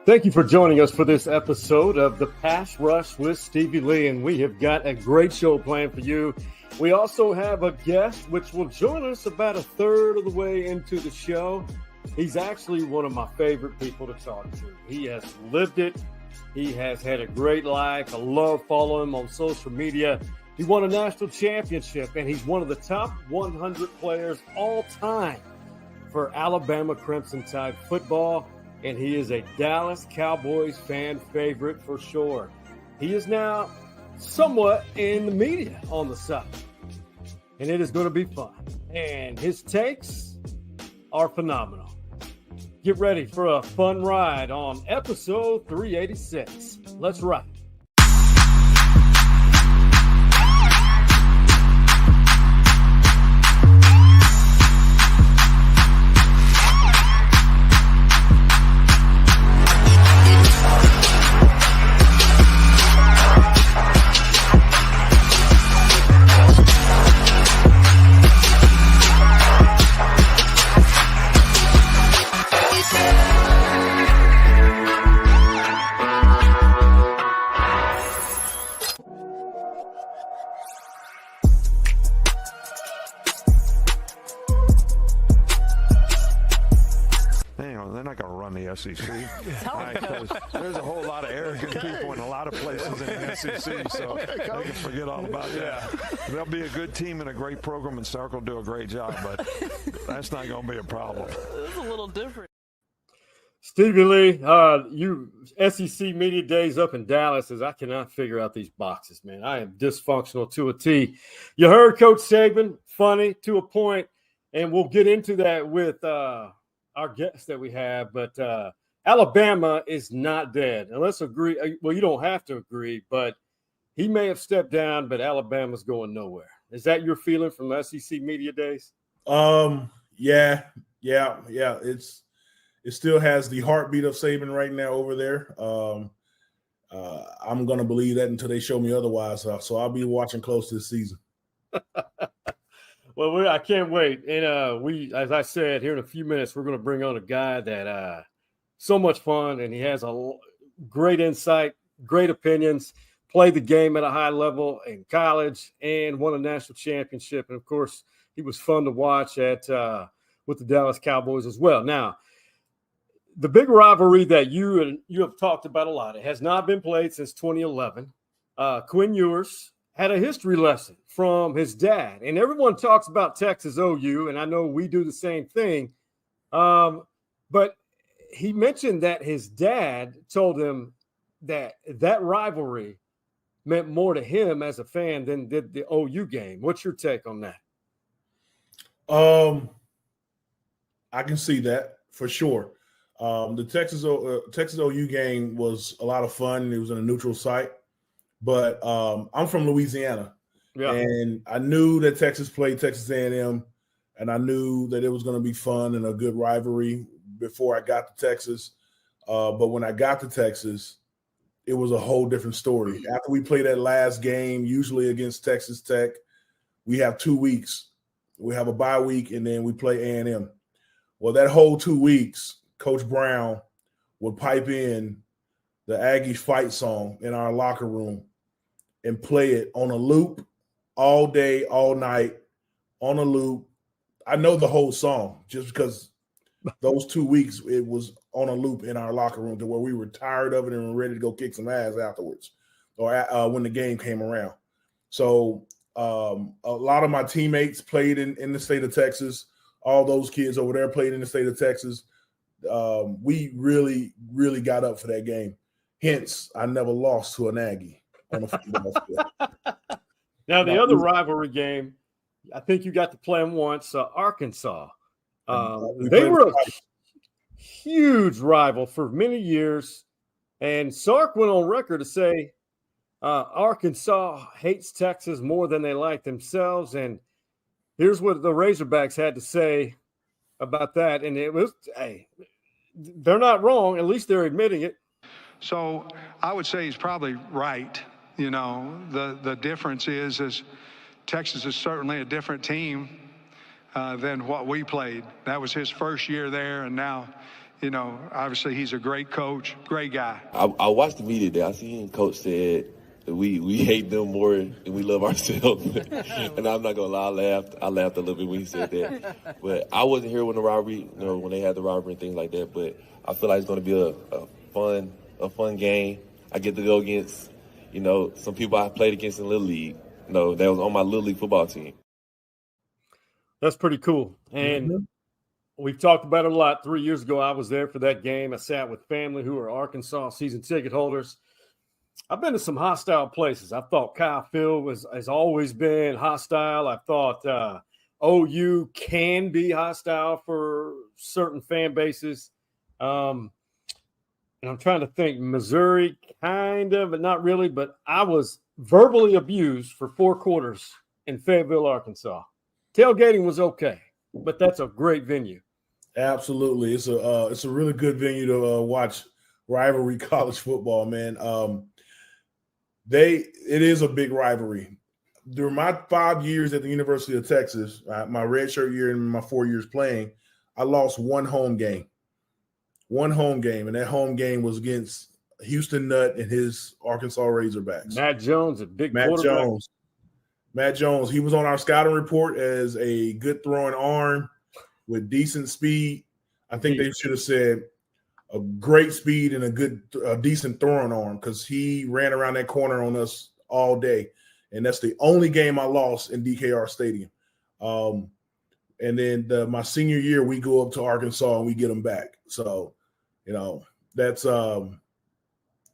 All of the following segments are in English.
Thank you for joining us for this episode of The Pass Rush with Stevie Lee, and we have got a great show planned for you. We also have a guest which will join us about a third of the way into the show. He's actually one of my favorite people to talk to. He has lived it. He has had a great life. I love following him on social media. He won a national championship, and he's one of the top 100 players all time for Alabama Crimson Tide football. And he is a Dallas Cowboys fan favorite for sure. He is now somewhat in the media on the side. And it is going to be fun. And his takes are phenomenal. Get ready for a fun ride on episode 386. Let's ride. SEC. There's a whole lot of arrogant people in a lot of places in the SEC, so they can forget all about that. They'll be a good team and a great program, and Stark will do a great job, but that's not going to be a problem. It's a little different. Stevie Lee, you SEC Media Days up in Dallas, as I cannot figure out these boxes, man. I am dysfunctional to a T. You heard Coach Saban, funny to a point, and we'll get into that with our guests that we have, but Alabama is not dead. And let's agree. Well, you don't have to agree, but he may have stepped down, but Alabama's going nowhere. Is that your feeling from SEC Media Days? Yeah. It still has the heartbeat of Saban right now over there. I'm going to believe that until they show me otherwise. So I'll be watching close this season. Well, I can't wait. And we, as I said, here in a few minutes, we're going to bring on a guy that so much fun, and he has a great insight, great opinions, played the game at a high level in college, and won a national championship. And, of course, he was fun to watch at with the Dallas Cowboys as well. Now, the big rivalry that you have talked about a lot, it has not been played since 2011. Quinn Ewers had a history lesson from his dad. And everyone talks about Texas OU, and I know we do the same thing. But he mentioned that his dad told him that rivalry meant more to him as a fan than did the OU game. What's your take on that? I can see that for sure. The Texas OU game was a lot of fun. It was in a neutral site. But I'm from Louisiana, and I knew that Texas played Texas A&M, and I knew that it was going to be fun and a good rivalry before I got to Texas. But when I got to Texas, it was a whole different story. After we play that last game, usually against Texas Tech, we have 2 weeks. We have a bye week, and then we play A&M. Well, that whole 2 weeks, Coach Brown would pipe in the Aggies fight song in our locker room and play it on a loop all day, all night, on a loop. I know the whole song just because those 2 weeks it was on a loop in our locker room to where we were tired of it and were ready to go kick some ass afterwards or when the game came around. So a lot of my teammates played in the state of Texas. All those kids over there played in the state of Texas. We really, really got up for that game. Hence, I never lost to an Aggie on a football field. Now, the other rivalry game, I think you got to play them once, Arkansas. They were a huge rival for many years, and Sark went on record to say Arkansas hates Texas more than they like themselves, and here's what the Razorbacks had to say about that, and it was, hey, they're not wrong. At least they're admitting it. So I would say he's probably right. You know, the difference is Texas is certainly a different team than what we played. That was his first year there, and now you know, obviously he's a great coach, great guy. I watched the media day. I seen Coach said that we hate them more than we love ourselves. And I'm not going to lie, I laughed a little bit when he said that. But I wasn't here when the rivalry, you know, when they had the rivalry and things like that. But I feel like it's going to be a fun game. I get to go against, you know, some people I played against in Little League. You know, that was on my Little League football team. That's pretty cool. And we've talked about it a lot. 3 years ago, I was there for that game. I sat with family who are Arkansas season ticket holders. I've been to some hostile places. I thought Kyle Field has always been hostile. I thought OU can be hostile for certain fan bases. And I'm trying to think, Missouri, kind of, but not really. But I was verbally abused for 4 quarters in Fayetteville, Arkansas. Tailgating was okay, but that's a great venue. Absolutely. It's a really good venue to watch rivalry college football, man. It is a big rivalry. During my 5 years at the University of Texas, my redshirt year and my 4 years playing, I lost one home game. And that home game was against Houston Nutt and his Arkansas Razorbacks. Matt Jones, a big Matt quarterback. Matt Jones, he was on our scouting report as a good throwing arm with decent speed. I think they should have said a great speed and a decent throwing arm, because he ran around that corner on us all day. And that's the only game I lost in DKR Stadium. And then my senior year, we go up to Arkansas and we get them back. So, you know, that's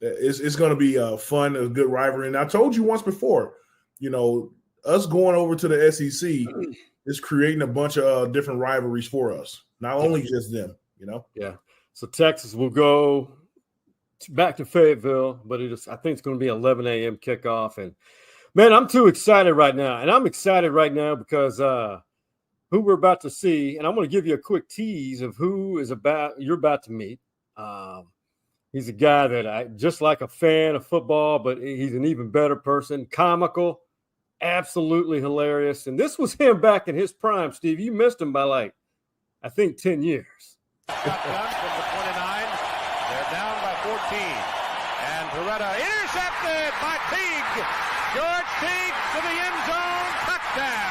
it's going to be a good rivalry. And I told you once before, you know, us going over to the SEC is creating a bunch of different rivalries for us, not only just them, you know? Yeah. So Texas will go back to Fayetteville, but I think it's going to be 11 a.m. kickoff. And, man, I'm too excited right now. And I'm excited right now because who we're about to see, and I'm going to give you a quick tease of who you're about to meet. He's a guy that just like a fan of football, but he's an even better person, comical, absolutely hilarious. And this was him back in his prime, Steve. You missed him by I think 10 years. Shotgun from the 29. They're down by 14. And Beretta intercepted by Teague. George Teague to the end zone. Touchdown.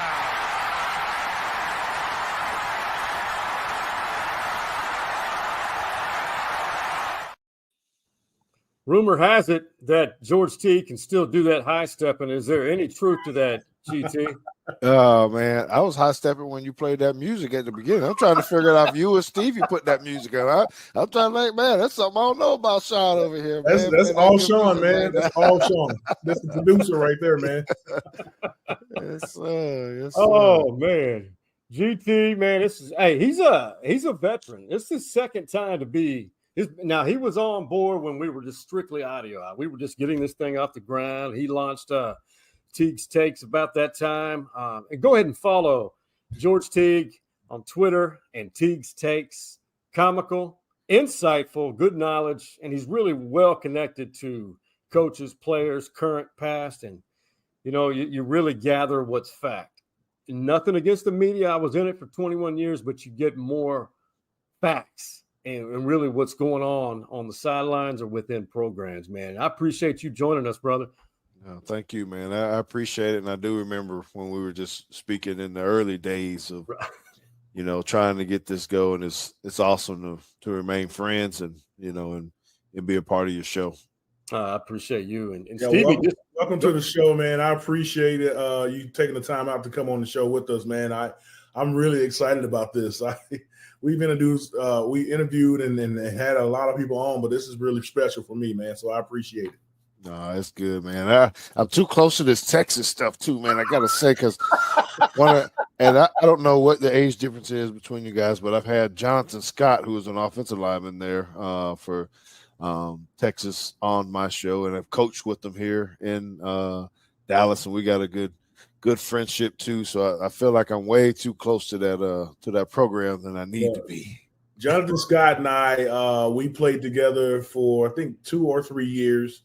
Rumor has it that George Teague can still do that high stepping. Is there any truth to that, GT? Oh, man. I was high stepping when you played that music at the beginning. I'm trying to figure out if you or Stevie put that music on. I'm trying to think, man, that's something I don't know about Sean over here. That's all Sean, man. That's all Sean. That's the producer right there, man. Yes, sir. Oh, man. GT, man, he's a veteran. This is his second time to be. Now, he was on board when we were just strictly audio. We were just getting this thing off the ground. He launched Teague's Takes about that time. And go ahead and follow George Teague on Twitter and Teague's Takes. Comical, insightful, good knowledge, and he's really well connected to coaches, players, current, past, and, you know, you really gather what's fact. Nothing against the media. I was in it for 21 years, but you get more facts. And really what's going on the sidelines or within programs, man. I appreciate you joining us, brother. No, thank you, man. I appreciate it. And I do remember when we were just speaking in the early days of, you know, trying to get this going. It's awesome to remain friends and, you know, and be a part of your show. I appreciate you. And Stevie, welcome to the show, man. I appreciate it. You taking the time out to come on the show with us, man. I'm really excited about this. We interviewed and had a lot of people on, but this is really special for me, man. So I appreciate it. No, it's good, man. I'm too close to this Texas stuff too, man. I gotta say, because I don't know what the age difference is between you guys, but I've had Jonathan Scott, who was an offensive lineman there for Texas, on my show, and I've coached with them here in Dallas, and we got a good friendship too. So I feel like I'm way too close to that program than I need to be. Jonathan Scott and I, we played together for I think 2 or 3 years.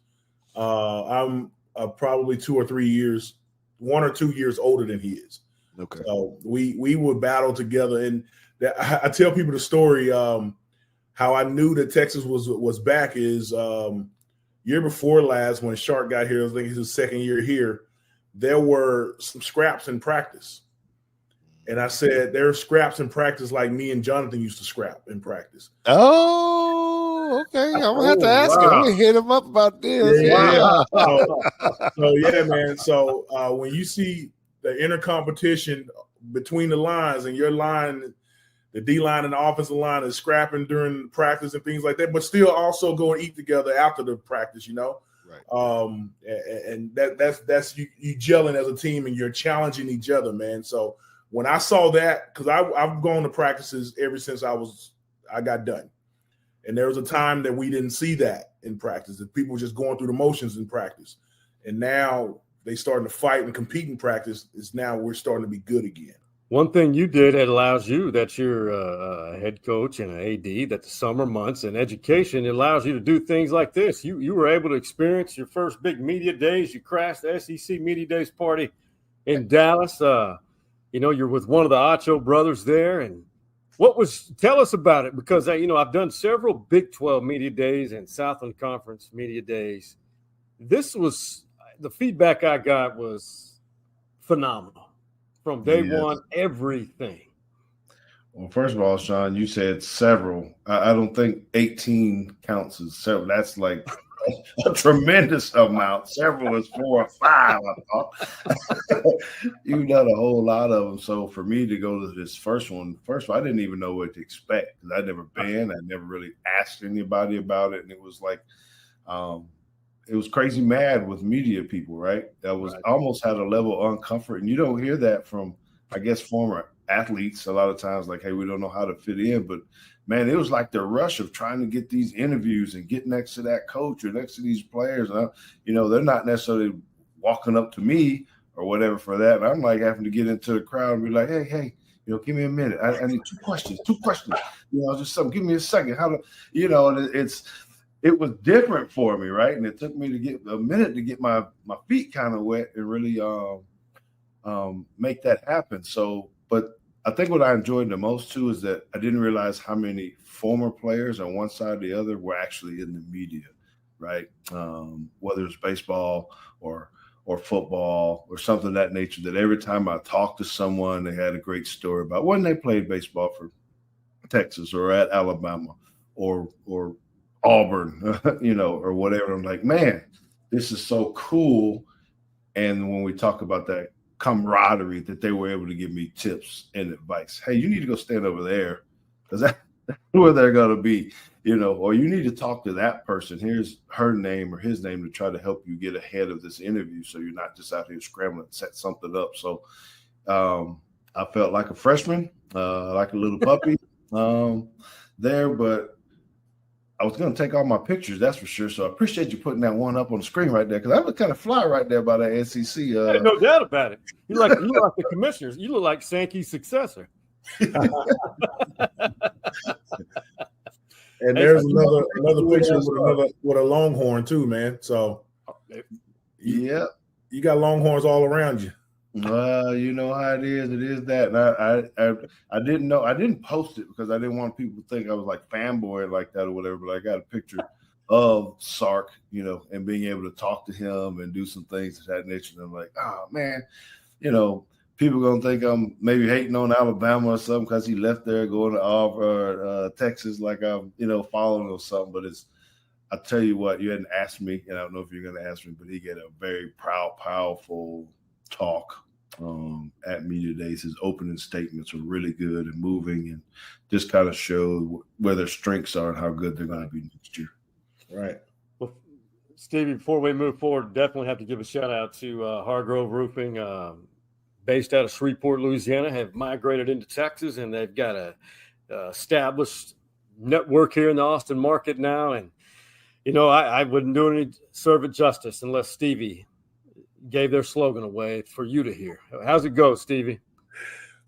I'm probably 2 or 3 years, 1 or 2 years older than he is. Okay. So we would battle together, and I tell people the story. how I knew that Texas was back is year before last when Shark got here. I think it's his second year here. There were some scraps in practice. And I said, there are scraps in practice like me and Jonathan used to scrap in practice. Oh, okay. I'm going to have to ask him. I'm going to hit him up about this. Yeah. So, yeah, man. So when you see the inner competition between the lines and your line, the D-line and the offensive line is scrapping during practice and things like that, but still also go and eat together after the practice, Right. And that's you gelling as a team and you're challenging each other, man. So when I saw that, because I've gone to practices ever since I got done. And there was a time that we didn't see that in practice, that people were just going through the motions in practice. And now they starting to fight and compete in practice. Now we're starting to be good again. One thing you did that allows you, that you're a head coach and an AD, that the summer months and education, it allows you to do things like this. You were able to experience your first big media days. You crashed the SEC Media Days party in Dallas. You're with one of the Acho brothers there. And tell us about it, because, I've done several Big 12 media days and Southland Conference media days. The feedback I got was phenomenal. From day one, everything. Well, first of all, Sean, you said several. I don't think 18 counts as several. That's like a tremendous amount. Several is 4 or 5, I thought. You've done a whole lot of them. So for me to go to this first one, first of all, I didn't even know what to expect because I'd never been. I never really asked anybody about it. And it was like it was crazy mad with media people, right? That was almost had a level of uncomfort. And you don't hear that from, I guess, former athletes a lot of times, like, hey, we don't know how to fit in. But, man, it was like the rush of trying to get these interviews and get next to that coach or next to these players. They're not necessarily walking up to me or whatever for that. And I'm like having to get into the crowd and be like, hey, give me a minute. I need two questions. Just something. Give me a second. And it was different for me, right? And it took me to get a minute to get my feet kind of wet and really make that happen. So, but I think what I enjoyed the most too is that I didn't realize how many former players on one side or the other were actually in the media, right? Whether it's baseball or football or something of that nature, that every time I talked to someone, they had a great story about when they played baseball for Texas or at Alabama or Auburn, or whatever. I'm like, man, this is so cool. And when we talk about that camaraderie, that they were able to give me tips and advice. Hey, you need to go stand over there because that's where they're going to be, or you need to talk to that person. Here's her name or his name to try to help you get ahead of this interview so you're not just out here scrambling to set something up. So I felt like a freshman, like a little puppy there, but I was going to take all my pictures, that's for sure. So I appreciate you putting that one up on the screen right there, because I look kind of fly right there by that SEC. No doubt about it. You look like the commissioners. You look like Sankey's successor. And there's another picture with a Longhorn too, man. So yeah, you got Longhorns all around you. You know how it is. It is that. And I didn't know. I didn't post it because I didn't want people to think I was like fanboy like that or whatever. But I got a picture of Sark, and being able to talk to him and do some things of that nature. And I'm like, oh man, people gonna think I'm maybe hating on Alabama or something because he left there going to Auburn or Texas, like I'm, following or something. But I tell you what, you hadn't asked me, and I don't know if you're gonna ask me, but he got a very proud, powerful talk at media days. His opening statements were really good and moving, and just kind of showed where their strengths are and how good they're going to be next year. Right. Well, Stevie, before we move forward, definitely have to give a shout out to Hargrove Roofing, based out of Shreveport, Louisiana, have migrated into Texas, and they've got a established network here in the Austin market now. And I wouldn't do any servant justice unless Stevie gave their slogan away for you to hear. How's it go, Stevie?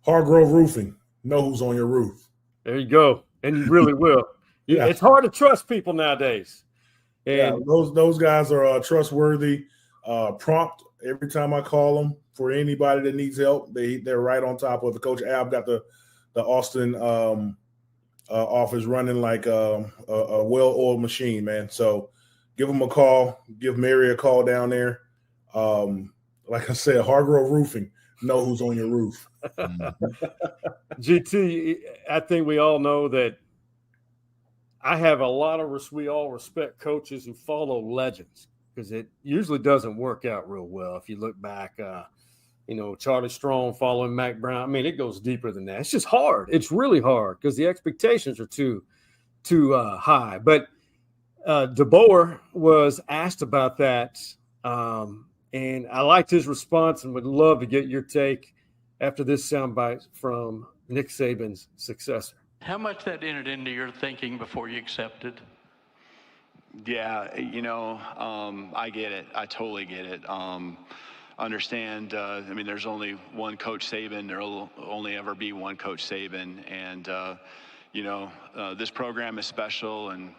Hargrove Roofing. Know who's on your roof. There you go. And you really will. Yeah. It's hard to trust people nowadays. And those guys are trustworthy, prompt every time I call them for anybody that needs help. They're right on top of it. Coach Ab got the Austin office running like a well-oiled machine, man. So give them a call. Give Mary a call down there. Like I said, Hargrove Roofing. Know who's on your roof. GT, I think we all know that I have a lot of we all respect coaches who follow legends, because it usually doesn't work out real well. If you look back, Charlie Strong following Mac Brown. I mean, it goes deeper than that. It's just hard. It's really hard because the expectations are too high. But DeBoer was asked about that, and I liked his response and would love to get your take after this soundbite from Nick Saban's successor. How much that entered into your thinking before you accepted? Yeah, I get it. I totally get it. Understand, there's only one Coach Saban. There will only ever be one Coach Saban. And, this program is special. And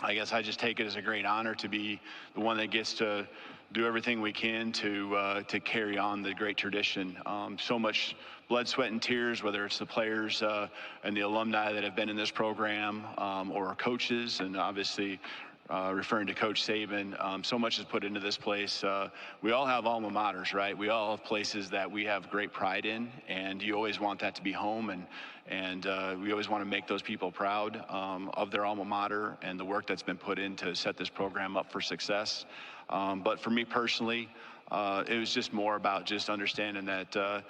I guess I just take it as a great honor to be the one that gets to do everything we can to carry on the great tradition. So much blood, sweat, and tears, whether it's the players and the alumni that have been in this program or coaches, and obviously referring to Coach Saban, so much is put into this place. We all have alma maters, right? We all have places that we have great pride in, and you always want that to be home, and we always want to make those people proud of their alma mater and the work that's been put in to set this program up for success. But for me personally, it was just more about just understanding that,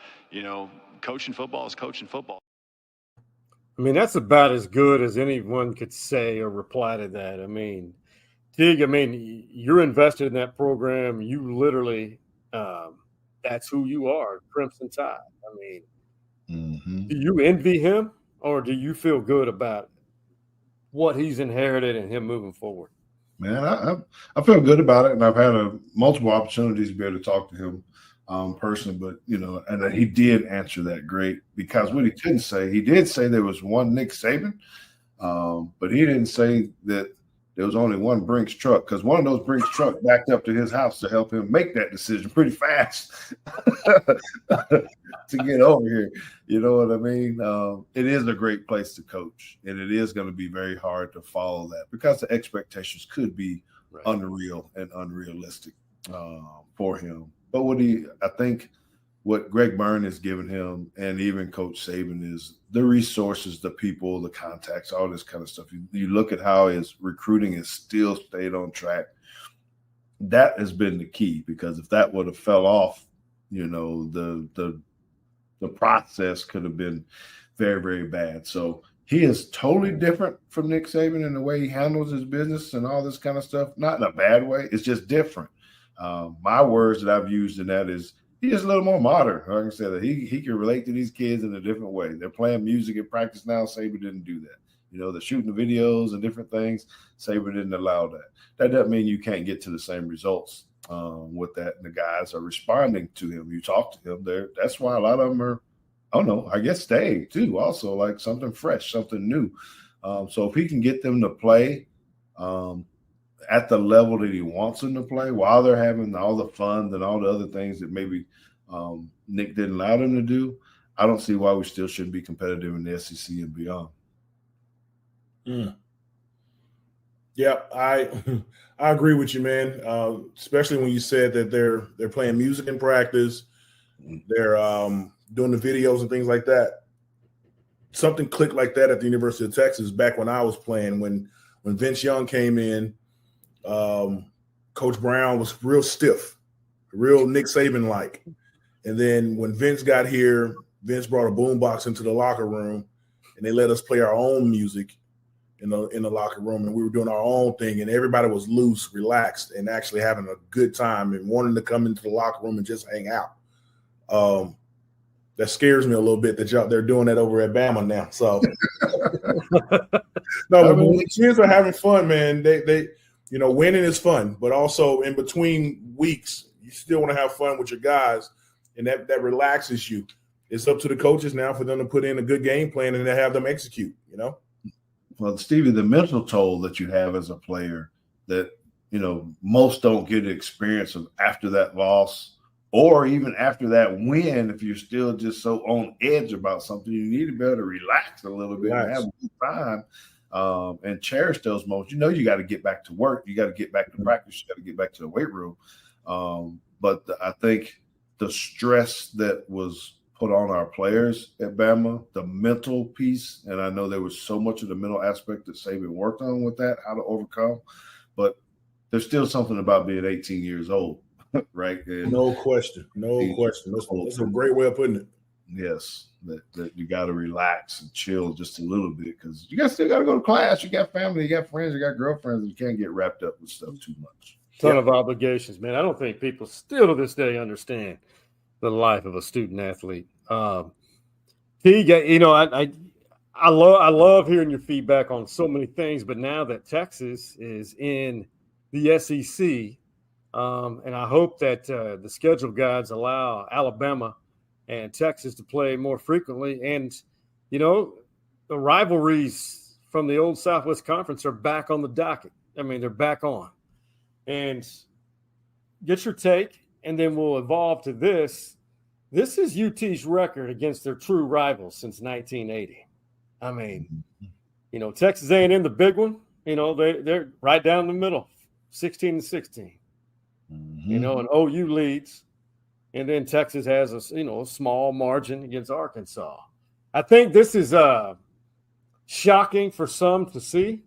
coaching football is coaching football. I mean, that's about as good as anyone could say or reply to that. I mean, Teague, you're invested in that program. You literally, that's who you are, Crimson Tide. Do you envy him, or do you feel good about what he's inherited and him moving forward? Man, I feel good about it, and I've had multiple opportunities to be able to talk to him personally. But and he did answer that great, because what he didn't say, he did say there was one Nick Saban, but he didn't say that there was only one Brinks truck, because one of those Brinks truck backed up to his house to help him make that decision pretty fast to get over here. You know what I mean? It is a great place to coach, and it is going to be very hard to follow that, because the expectations could be unreal and unrealistic for him. But I think what Greg Byrne has given him, and even Coach Saban, is the resources, the people, the contacts, all this kind of stuff. You look at how his recruiting has still stayed on track. That has been the key, because if that would have fell off, the process could have been very, very bad. So he is totally different from Nick Saban in the way he handles his business and all this kind of stuff. Not in a bad way. It's just different. My words that I've used in that is, he's just a little more modern. Like I said, he can relate to these kids in a different way. They're playing music in practice now. Saban didn't do that. They're shooting the videos and different things. Saban didn't allow that. That doesn't mean you can't get to the same results with that. And the guys are responding to him. You talk to him there. That's why a lot of them are, I guess staying too. Also, like something fresh, something new. So if he can get them to play at the level that he wants them to play, while they're having all the fun and all the other things that maybe Nick didn't allow them to do, I don't see why we still shouldn't be competitive in the SEC and beyond. Yeah, I agree with you, man. Especially when you said that they're playing music in practice, they're doing the videos and things like that. Something clicked like that at the University of Texas back when I was playing. When Vince Young came in, Coach Brown was real stiff, real Nick Saban-like. And then when Vince got here, Vince brought a boombox into the locker room, and they let us play our own music in the locker room, and we were doing our own thing, and everybody was loose, relaxed, and actually having a good time and wanting to come into the locker room and just hang out. That scares me a little bit that they're doing that over at Bama now. So no, but when the kids are having fun, man, they winning is fun, but also in between weeks, you still want to have fun with your guys, and that relaxes you. It's up to the coaches now for them to put in a good game plan and to have them execute, Well, Stevie, the mental toll that you have as a player that, most don't get the experience of after that loss or even after that win, if you're still just so on edge about something, you need to be able to relax a little bit and have a good time and cherish those moments. You got to get back to work. You got to get back to practice. You got to get back to the weight room. But I think the stress that was put on our players at Bama, the mental piece, and I know there was so much of the mental aspect that Saban worked on with that, how to overcome, but there's still something about being 18 years old, right? And no question. That's a great way of putting it. Yes, that you got to relax and chill just a little bit because you still got to go to class. You got family, you got friends, you got girlfriends. You can't get wrapped up with stuff too much. Ton of obligations, man. I don't think people still to this day understand the life of a student athlete. Teague, I love hearing your feedback on so many things, but now that Texas is in the SEC, and I hope that the schedule guides allow Alabama and Texas to play more frequently. And, the rivalries from the old Southwest Conference are back on the docket. I mean, they're back on. And get your take, and then we'll evolve to this. This is UT's record against their true rivals since 1980. I mean, Texas A&M, the big one, they're right down the middle, 16-16. And OU leads. And then Texas has a small margin against Arkansas. I think this is shocking for some to see.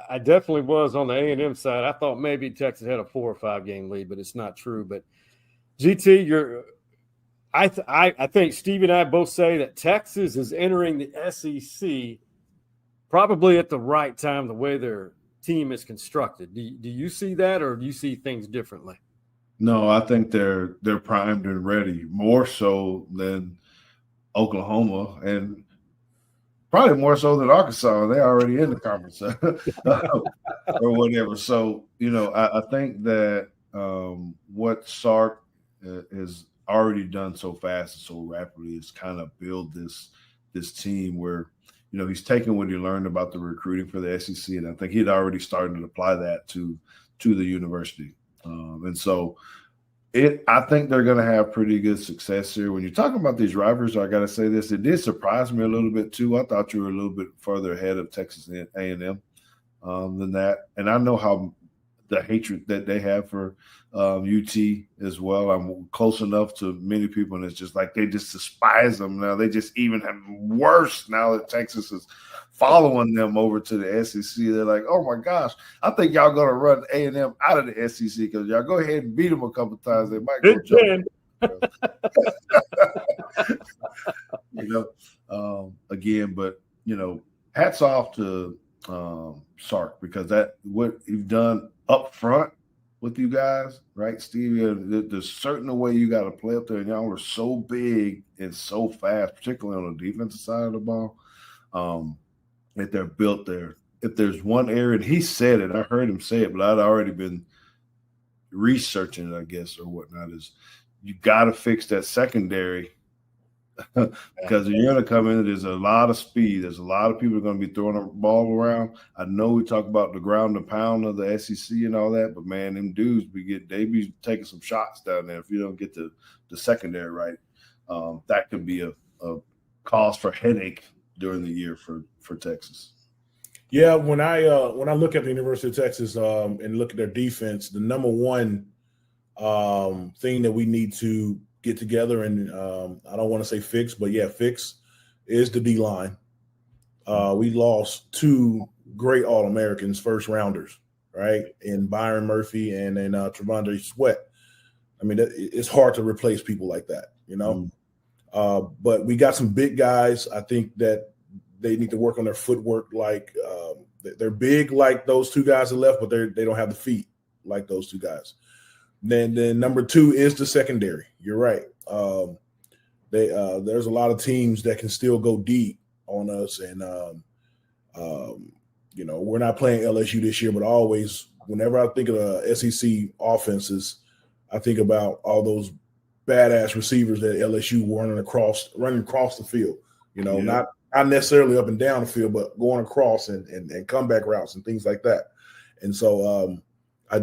I definitely was on the A&M side. I thought maybe Texas had a 4 or 5 game lead, but it's not true. But GT, I think Stevie and I both say that Texas is entering the SEC probably at the right time, the way their team is constructed. Do you see that, or do you see things differently? No, I think they're primed and ready, more so than Oklahoma, and probably more so than Arkansas. They're already in the conference or whatever. So, I think that what Sark has already done so fast and so rapidly is kind of build this team where, he's taken what he learned about the recruiting for the SEC, and I think he'd already started to apply that to the university. And so I think they're going to have pretty good success here. When you're talking about these rivals, I got to say this, it did surprise me a little bit too. I thought you were a little bit further ahead of Texas A&M than that. And I know how the hatred that they have for UT as well. I'm close enough to many people, and it's just like they just despise them now. They just even have worse now that Texas is following them over to the SEC. They're like, oh my gosh, I think y'all gonna run A&M out of the SEC because y'all go ahead and beat them a couple times. They might go jump. Again, but hats off to Sark, because that what you've done up front with you guys, right, Stevie? There's certain way you got to play up there, and y'all are so big and so fast, particularly on the defensive side of the ball. That they're built there. If there's one area, and he said it, I heard him say it, but I'd already been researching it, I guess, or whatnot, is you got to fix that secondary because you're going to come in, there's a lot of speed. There's a lot of people going to be throwing the ball around. I know we talk about the ground and pound of the SEC and all that, but, man, them dudes, they be taking some shots down there. If you don't get the secondary right, that could be a cause for headache during the year for Texas. Yeah, when I look at the University of Texas and look at their defense, the number one thing that we need to get together, and I don't want to say fix, but fix, is the D-line. We lost 2 great All-Americans, first rounders, right? In Byron Murphy and then Trevondre Sweat. I mean, it's hard to replace people like that, But we got some big guys. I think that they need to work on their footwork. Like they're big, like those 2 guys that left, but they don't have the feet like those 2 guys. Then number 2 is the secondary. You're right. There's a lot of teams that can still go deep on us, and we're not playing LSU this year, but always, whenever I think of the SEC offenses, I think about all those badass receivers that LSU were running across the field. Not necessarily up and down the field, but going across and comeback routes and things like that. And so I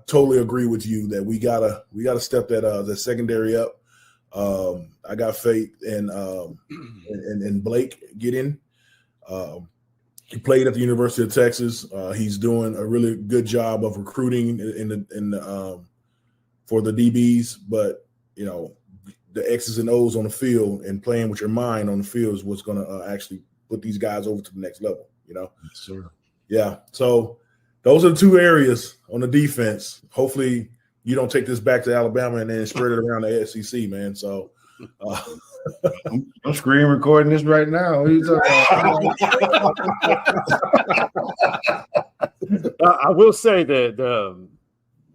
totally agree with you that we gotta step that secondary up. I got faith in Blake Gideon. He played at the University of Texas. He's doing a really good job of recruiting for the DBs, but the X's and O's on the field and playing with your mind on the field is what's going to actually put these guys over to the next level. Yes, sir. Yeah. So those are the two areas on the defense. Hopefully you don't take this back to Alabama and then spread it around the SEC, man. So I'm screen recording this right now. I will say that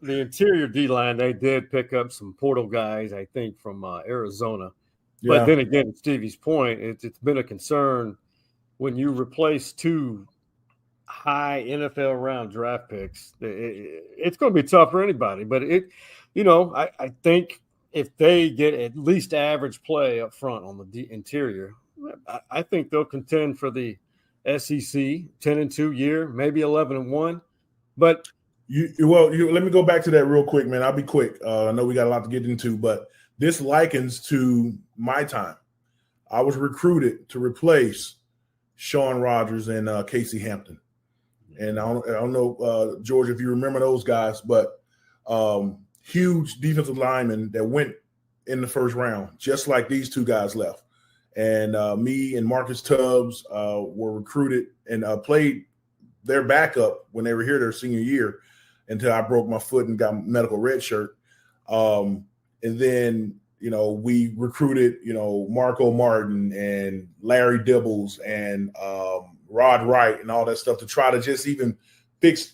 the interior D-line, they did pick up some portal guys, I think, from Arizona. Yeah. But then again, Stevie's point, it's been a concern when you replace two high NFL round draft picks. It's going to be tough for anybody. But I think if they get at least average play up front on the interior, I think they'll contend for the SEC 10-2 year, maybe 11-1. But let me go back to that real quick, man. I'll be quick. I know we got a lot to get into, but this likens to my time. I was recruited to replace Sean Rogers and Casey Hampton. And I don't know, George, if you remember those guys, but huge defensive linemen that went in the first round, just like these two guys left. And me and Marcus Tubbs were recruited and played their backup when they were here their senior year until I broke my foot and got medical red shirt. And then, we recruited, Marco Martin and Larry Dibbles and Rod Wright and all that stuff to try to just even fix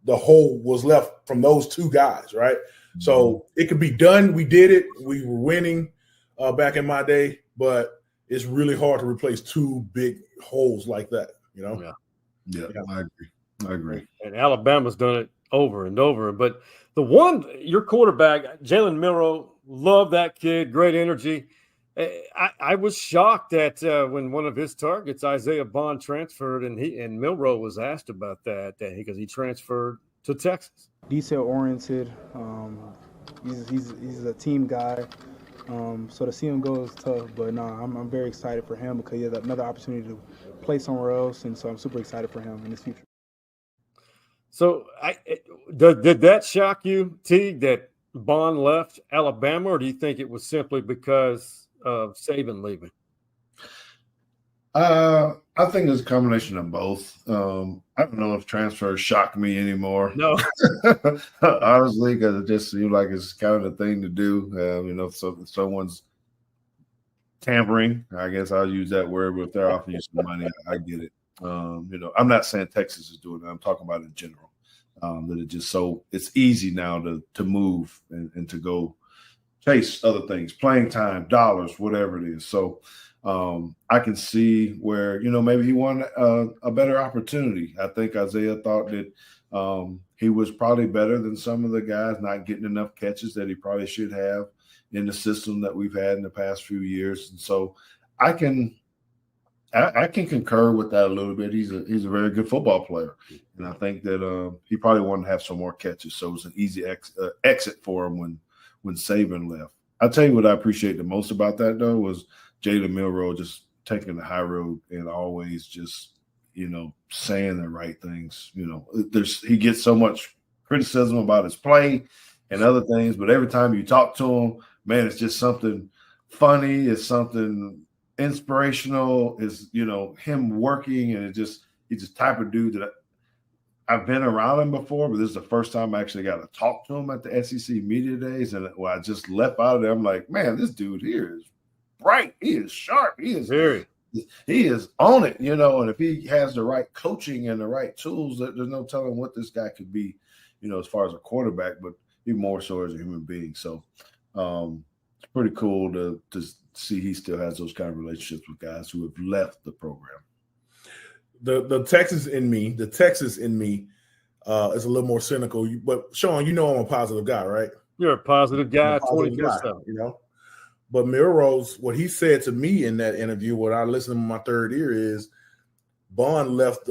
the hole was left from those two guys, right? Mm-hmm. So it could be done. We did it. We were winning back in my day, but it's really hard to replace two big holes like that, Yeah, I agree. And Alabama's done it over and over. But your quarterback, Jalen Milroe, love that kid, great energy. I was shocked that when one of his targets, Isaiah Bond, transferred, and Milroe was asked about that because he transferred to Texas. Detail oriented. He's a team guy. So to see him go is tough, but no, I'm very excited for him because he has another opportunity to play somewhere else, and so I'm super excited for him in his future. So did that shock you, Teague, that Bond left Alabama, or do you think it was simply because of Saban leaving? I think it's a combination of both. I don't know if transfers shock me anymore. No. Honestly, because it just seems like it's kind of the thing to do. So if someone's tampering, I guess I'll use that word, but if they're offering you some money, I get it. I'm not saying Texas is doing that. I'm talking about in general. That it's easy now to move and to go chase other things, playing time, dollars, whatever it is. So I can see where, maybe he won a better opportunity. I think Isaiah thought that he was probably better than some of the guys, not getting enough catches that he probably should have in the system that we've had in the past few years. And so I can concur with that a little bit. He's a very good football player. And I think that he probably wanted to have some more catches. So it was an easy exit for him when Saban left. I'll tell you what I appreciate the most about that, though, was Jalen Milroe just taking the high road and always just, saying the right things. He gets so much criticism about his play and other things, but every time you talk to him, man, it's just something funny. It's something inspirational. Is him working, and he's the type of dude that I've been around him before, but this is the first time I actually got to talk to him at the SEC Media Days. And when I just left out of there, I'm like, man, this dude here is bright. He is sharp. He is on it, and if he has the right coaching and the right tools, there's no telling what this guy could be, as far as a quarterback, but even more so as a human being. So it's pretty cool to see he still has those kind of relationships with guys who have left the program. The Texas in me is a little more cynical. But Sean, I'm a positive guy, right? You're a positive guy, 24/7. But Milroe's, what he said to me in that interview, what I listened to my third ear is, Bond left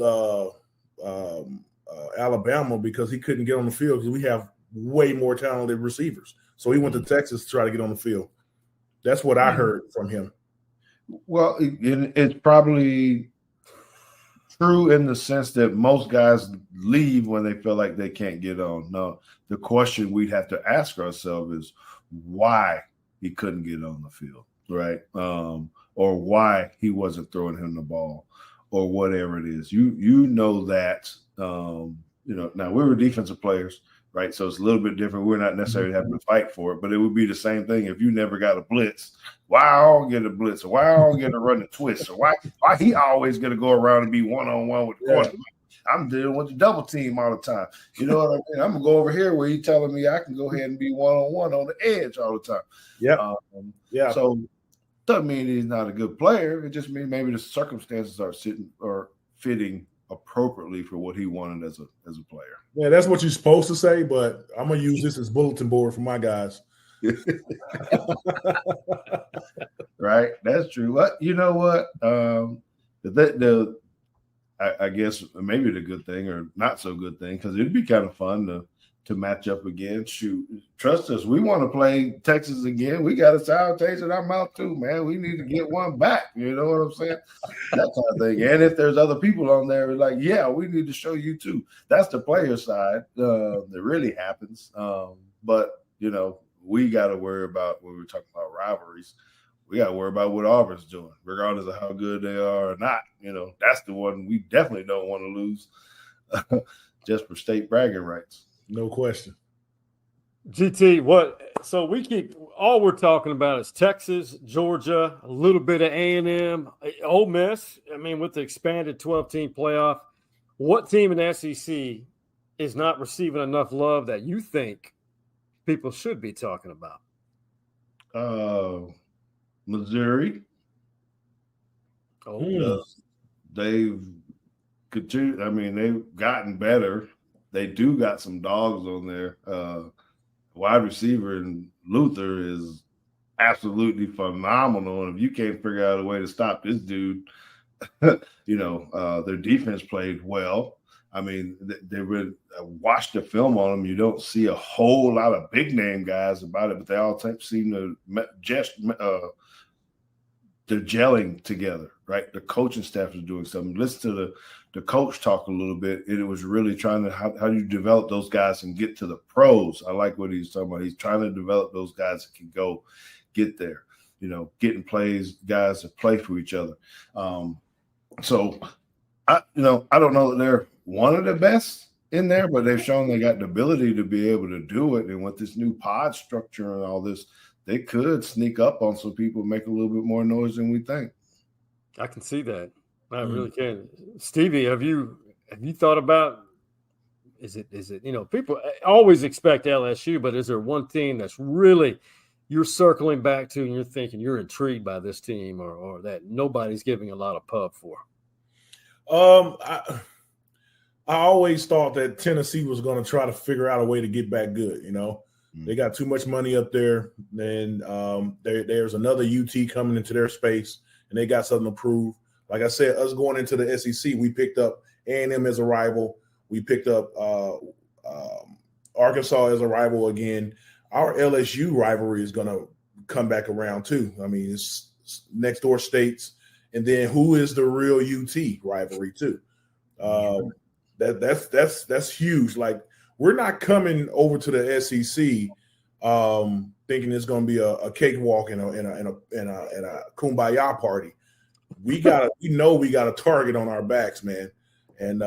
Alabama because he couldn't get on the field because we have way more talented receivers. So he went to Texas to try to get on the field. That's what I heard from him. Well, it's probably true in the sense that most guys leave when they feel like they can't get on. Now, the question we'd have to ask ourselves is why he couldn't get on the field, right? Or why he wasn't throwing him the ball or whatever it is. You know that, now we were defensive players, right? So it's a little bit different. We're not necessarily having to fight for it, but it would be the same thing if you never got a blitz. Why I don't get a blitz? Or why I don't get to run the twist? Or why he always going to go around and be one-on-one with the quarterback? I'm dealing with the double team all the time. You know what I mean? I'm going to go over here where he's telling me I can go ahead and be one-on-one on the edge all the time. Yeah. So doesn't mean he's not a good player. It just means maybe the circumstances are fitting appropriately for what he wanted as a player. Yeah, that's what you're supposed to say, but I'm gonna use this as bulletin board for my guys. Right, that's true. What you know what? I guess maybe the good thing or not so good thing because it'd be kind of fun to match up again. Shoot, trust us, we want to play Texas again. We got a sour taste in our mouth too, man. We need to get one back. You know what I'm saying? That kind of thing. And if there's other people on there, like, yeah, we need to show you too. That's the player side that really happens. But we got to worry about when we're talking about rivalries. We got to worry about what Auburn's doing, regardless of how good they are or not. That's the one we definitely don't want to lose just for state bragging rights. No question. GT, so we keep all we're talking about is Texas, Georgia, a little bit of A&M, Ole Miss. I mean, with the expanded 12-team playoff, what team in the SEC is not receiving enough love that you think people should be talking about? Missouri. They've continued. I mean, they've gotten better. They do got some dogs on there. Wide receiver in Luther is absolutely phenomenal. And if you can't figure out a way to stop this dude, their defense played well. I mean, they really watched the film on them. You don't see a whole lot of big name guys about it, but they all seem to they're gelling together, right? The coaching staff is doing something. Listen to the coach talk a little bit, and it was really trying to how do you develop those guys and get to the pros. I like what he's talking about. He's trying to develop those guys that can go get there, getting guys to play for each other. So I don't know that they're one of the best in there, but they've shown they got the ability to be able to do it. And with this new pod structure and all this, they could sneak up on some people, make a little bit more noise than we think. I can see that. I really can. Stevie, have you thought about is it people always expect LSU, but is there one team that's really you're circling back to and you're thinking you're intrigued by this team or that nobody's giving a lot of pub for? I always thought that Tennessee was going to try to figure out a way to get back good. They got too much money up there, and there's another UT coming into their space, and they got something to prove. Like I said, us going into the SEC, we picked up A&M as a rival. We picked up Arkansas as a rival again. Our LSU rivalry is going to come back around too. I mean, it's next door states, and then who is the real UT rivalry too? That's huge. Like, we're not coming over to the SEC thinking it's going to be a cakewalk and a kumbaya party. We got a target on our backs, man, and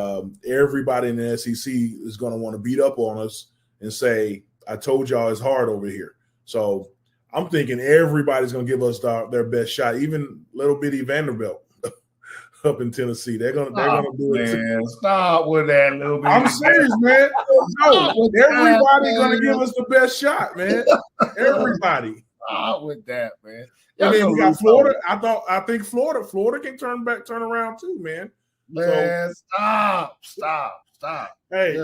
everybody in the SEC is going to want to beat up on us and say, "I told y'all it's hard over here." So I'm thinking everybody's going to give us their best shot, even little bitty Vanderbilt. Up in Tennessee, they're gonna do it. Man, stop with that little bit. I'm serious, man. No, everybody's gonna give us the best shot, man. Everybody. Stop with that, man. And then we got Florida. I think Florida can turn around too, man. Man, stop. Hey,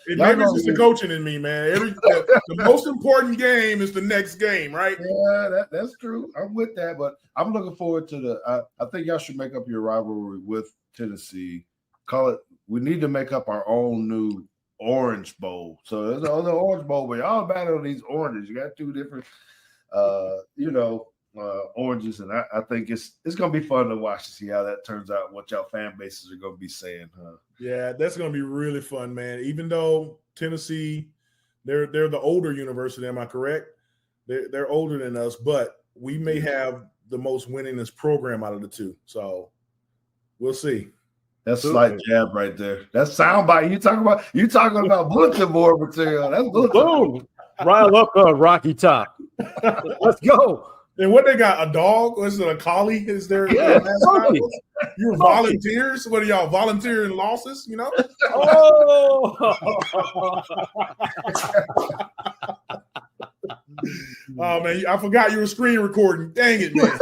maybe it's just the coaching in me, man. The most important game is the next game, right? Yeah, that's true. I'm with that, but I'm looking forward to I think y'all should make up your rivalry with Tennessee call it. We need to make up our own new Orange Bowl. So there's another Orange Bowl, but y'all battle these oranges. You got two different, oranges, and I think it's gonna be fun to watch to see how that turns out. What y'all fan bases are gonna be saying, huh? Yeah, that's gonna be really fun, man. Even though Tennessee, they're the older university. Am I correct? They're older than us, but we may have the most winningest program out of the two. So we'll see. That's slight jab right there. That's soundbite. You talking about bulletin board material. That's bulletin. Boom. Rile up Rocky Top. Let's go. And what they got? A dog? Is it a collie? Is there? Yeah, You're volunteers. What are y'all volunteering losses? You know? Oh. Oh man, I forgot you were screen recording. Dang it, man.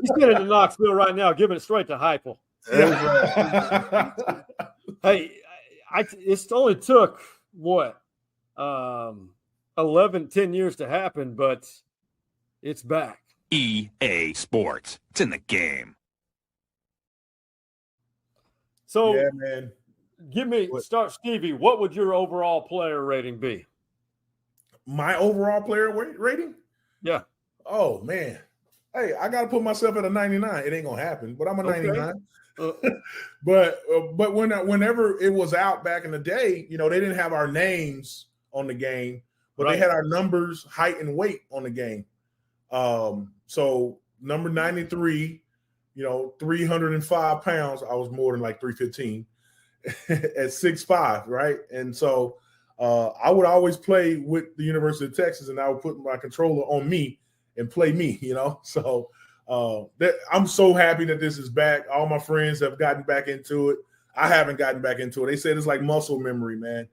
He's getting to Knoxville right now, giving it straight to Heupel. Yeah. Hey, it only took what 10 years to happen, but it's back. EA Sports. It's in the game. So, yeah, man. Start Stevie. What would your overall player rating be? My overall player rating? Yeah. Oh man. Hey, I got to put myself at a 99. It ain't gonna happen, but I'm a 99. But whenever it was out back in the day, they didn't have our names on the game, but they had our numbers, height, and weight on the game. So number 93, 305 pounds. I was more than like 315 at 6'5", right? And so I would always play with the University of Texas, and I would put my controller on me and play me, So I'm so happy that this is back. All my friends have gotten back into it. I haven't gotten back into it. They said it's like muscle memory, man.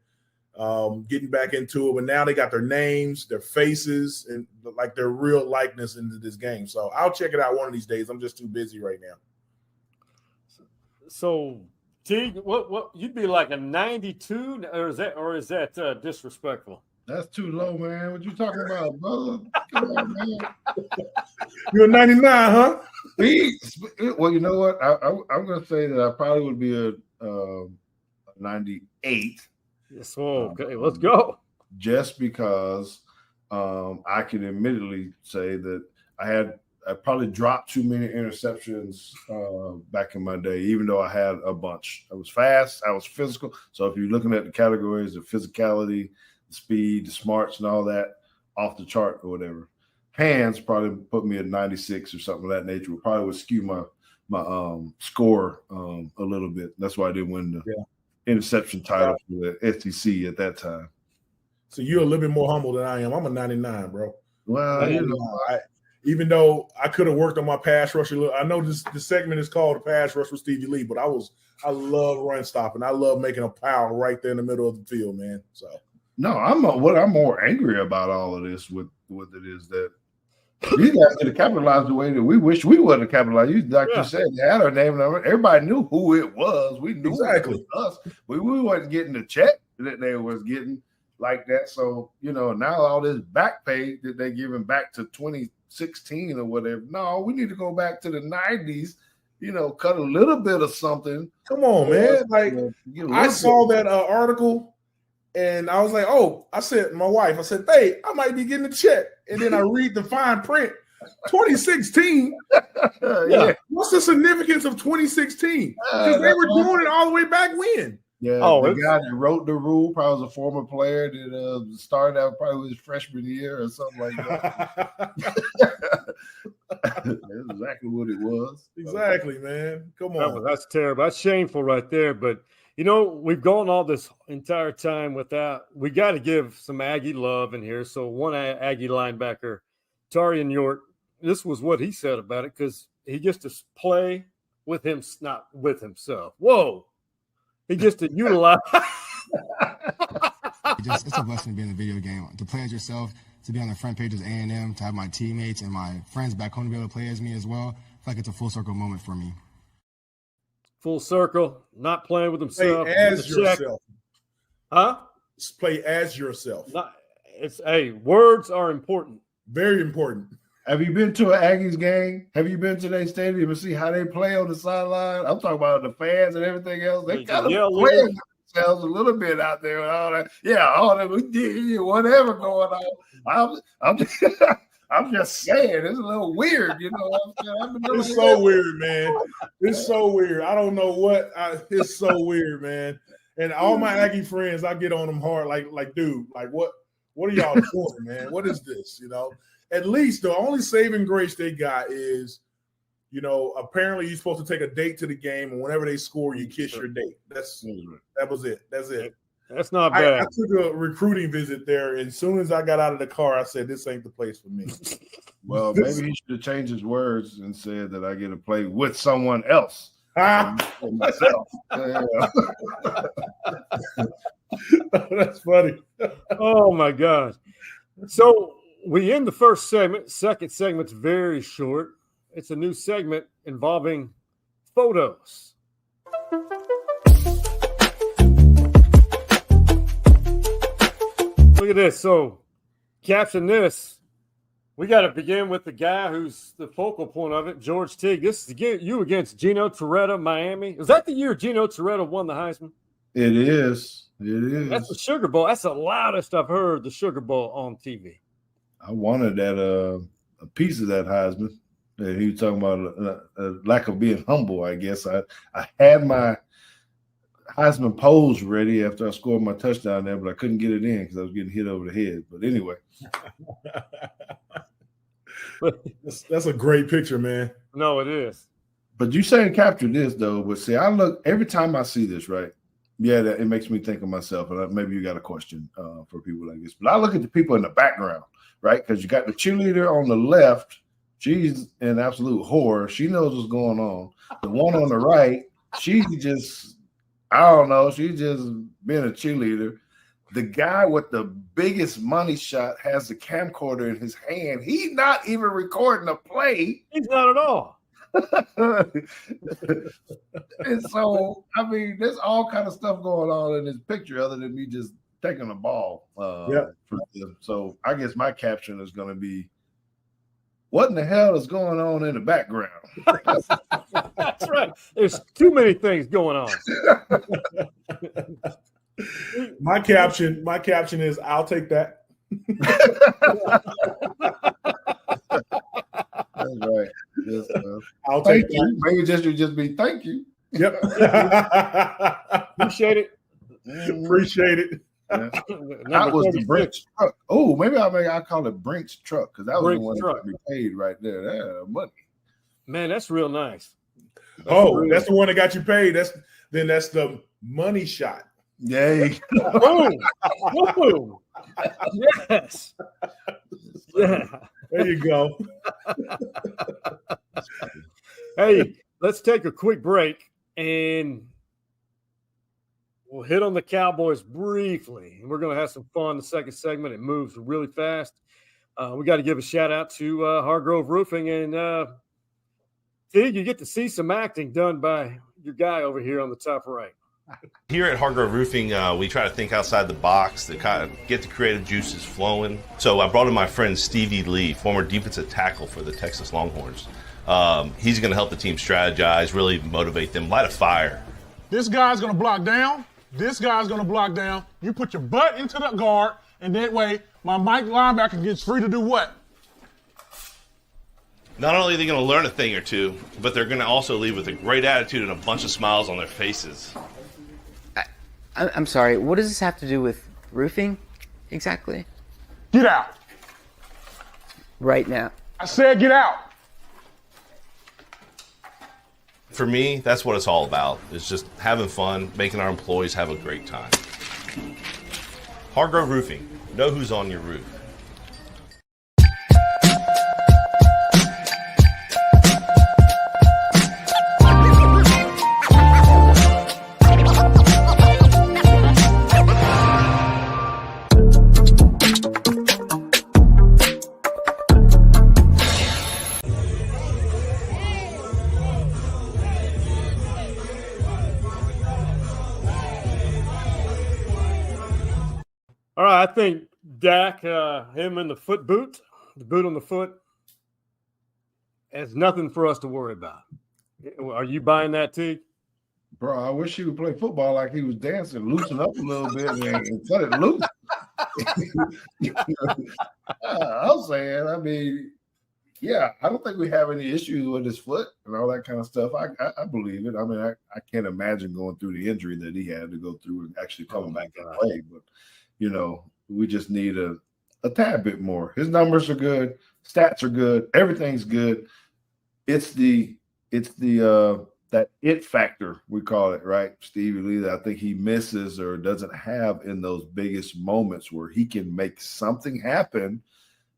Getting back into it, but now they got their names, their faces, and like their real likeness into this game. So I'll check it out one of these days. I'm just too busy right now. So, Teague, what you'd be like a 92, or is that disrespectful? That's too low, man. What you talking about, brother? Come on, man. You're a 99, huh? Well, you know what? I'm going to say that I probably would be a 98. Yes. Okay, let's go. Just because I can admittedly say that I probably dropped too many interceptions back in my day, even though I had a bunch. I was fast, I was physical. So if you're looking at the categories of physicality, the speed, the smarts, and all that, off the chart or whatever. Hands probably put me at 96 or something of that nature. Probably would skew my score a little bit. That's why I didn't win the interception title for the SEC at that time. So you're a little bit more humble than I am. I'm a 99, bro. Well, even though I could have worked on my pass rush a little. I know this segment is called the pass rush with Stevie Lee, but I love run stopping. I love making a pile right there in the middle of the field, man. So no, what I'm more angry about all of this with it is that these guys could have capitalized the way that we wish we would have capitalized. You said, they had our name and number. Everybody knew who it was. We knew exactly. It was us. We wasn't getting the check that they was getting like that. So, now all this back pay that they're giving back to 2016 or whatever. No, we need to go back to the 90s, cut a little bit of something. Come on, man. Like, I saw that article. And I was like, I said, my wife, hey, I might be getting a check. And then I read the fine print, 2016. Yeah. What's the significance of 2016? Because they were doing it all the way back when. Yeah, the guy that wrote the rule probably was a former player that started out probably his freshman year or something like that. That's exactly what it was. Exactly, man. Come on. That's terrible. That's shameful right there. But we've gone all this entire time without. We got to give some Aggie love in here. So one Aggie linebacker, Tarian York, this was what he said about it, because he gets to play with him, not with himself. Whoa. He gets to utilize. It's a blessing to be in the video game, to play as yourself, to be on the front page of A&M, to have my teammates and my friends back home to be able to play as me as well. I feel like it's a full circle moment for me. Full circle, not playing with himself. Play as yourself. Huh? Play as yourself. Words are important. Very important. Have you been to an Aggies game? Have you been to their stadium and see how they play on the sideline? I'm talking about the fans and everything else. They kind of play themselves a little bit out there with all that. Yeah, all that whatever going on. I'm just saying, it's a little weird, you know. It's so weird, man. It's so weird. I don't know what. It's so weird, man. And all my Aggie friends, I get on them hard, like, dude, like, what are y'all doing, man? What is this, you know? At least the only saving grace they got is, you know, apparently you're supposed to take a date to the game, and whenever they score, you kiss your date. That was it. That's it. That's not bad. I took a recruiting visit there, and as soon as I got out of the car, I said, "This ain't the place for me." Well, maybe he should have changed his words and said that I get to play with someone else. Myself. That's funny. Oh my God! So we end the first segment. Second segment's very short. It's a new segment involving photos. Look at this. So, caption this. We got to begin with the guy who's the focal point of it, George Teague. This is you against Gino Torretta, Miami. Is that the year Gino Torretta won the Heisman? It is. It is. That's the Sugar Bowl. That's the loudest I've heard the Sugar Bowl on TV. I wanted that a piece of that Heisman. He was talking about a lack of being humble, I guess. I had my Heisman pose ready after I scored my touchdown there, but I couldn't get it in because I was getting hit over the head. But anyway. That's a great picture, man. No, it is. But you saying capture this, though. But see, I look every time I see this, right? Yeah, it makes me think of myself. And maybe you got a question for people like this. But I look at the people in the background, right? Because you got the cheerleader on the left. She's an absolute whore. She knows what's going on. The one on the right, she's just, I don't know. She's just being a cheerleader. The guy with the biggest money shot has the camcorder in his hand. He's not even recording a play. He's not at all. And so, I mean, there's all kind of stuff going on in this picture other than me just taking a ball. So I guess my caption is going to be, what in the hell is going on in the background? That's right. There's too many things going on. My caption is, I'll take that. That's right. Yes, I'll take you. Maybe just be thank you. Yep. Appreciate it. Appreciate it. Yeah. That was the Brinks truck. Oh, maybe I call it Brinks truck because that was Brinks the one truck. that we paid right there. Yeah, money. Man, that's real nice. That's the one that got you paid. That's the money shot. Yay. Boom. Boom. Yes. Yeah. There you go. Hey, let's take a quick break and we'll hit on the Cowboys briefly. And we're going to have some fun in the second segment. It moves really fast. We got to give a shout out to Hargrove Roofing. And Teague, you get to see some acting done by your guy over here on the top right. Here at Hargrove Roofing, we try to think outside the box to kind of get the creative juices flowing. So I brought in my friend Stevie Lee, former defensive tackle for the Texas Longhorns. He's going to help the team strategize, really motivate them, light a fire. This guy's going to block down. This guy's going to block down. You put your butt into the guard, and that way my Mike linebacker gets free to do what? Not only are they going to learn a thing or two, but they're going to also leave with a great attitude and a bunch of smiles on their faces. I'm sorry, what does this have to do with roofing exactly? Get out. Right now. I said get out. For me, that's what it's all about. It's just having fun, making our employees have a great time. Hargrove Roofing. Know who's on your roof. All right, I think Dak, him in the boot on the foot, has nothing for us to worry about. Are you buying that, Teague? Bro, I wish he would play football like he was dancing, loosen up a little bit and cut it loose. I'm saying, I mean, yeah, I don't think we have any issues with his foot and all that kind of stuff. I believe it. I mean, I can't imagine going through the injury that he had to go through and actually coming back and play. But, you know, we just need a tad bit more. His numbers are good. Stats are good. Everything's good. It's the that it factor, we call it, right? Stevie Lee, that I think he misses or doesn't have in those biggest moments where he can make something happen.